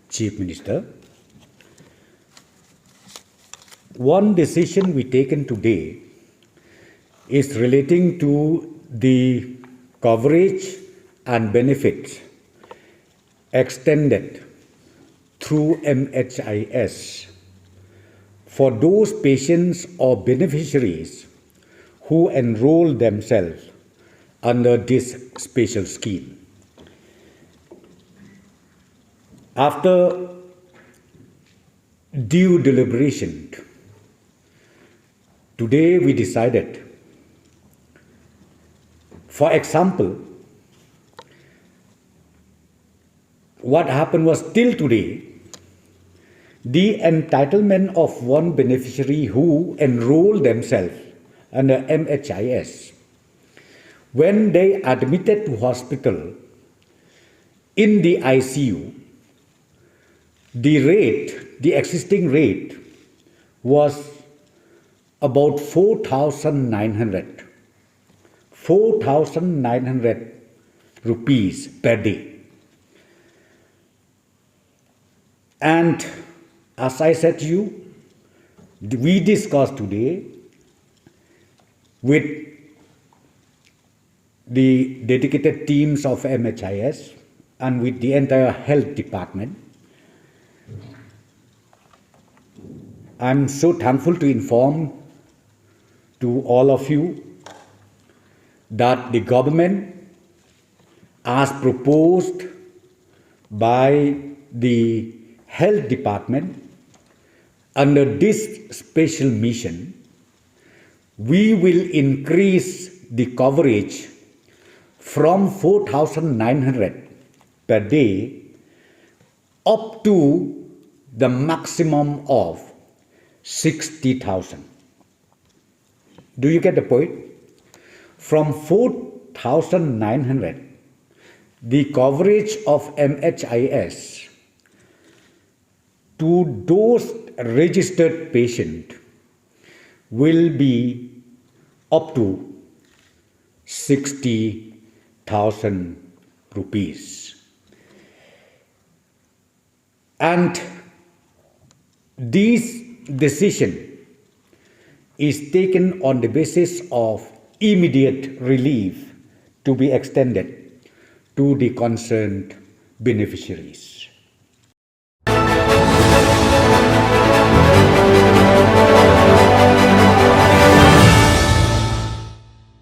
Chief Minister. One decision we taken today is relating to the coverage and benefits extended through MHIS for those patients or beneficiaries who enroll themselves under this special scheme. After due deliberation, today we decided, for example, what happened was till today, the entitlement of one beneficiary who enrolled themselves under MHIS, when they admitted to hospital in the ICU, the existing rate was about 4,900 rupees per day. And as I said to you, we discussed today with the dedicated teams of MHIS and with the entire health department. I'm so thankful to inform to all of you that the government, as proposed by the health department, under this special mission, we will increase the coverage from 4,900 per day up to the maximum of 60,000. Do you get the point? From 4,900, the coverage of MHIS to those registered patients will be up to 60,000 rupees. And this decision is taken on the basis of immediate relief to be extended to the concerned beneficiaries.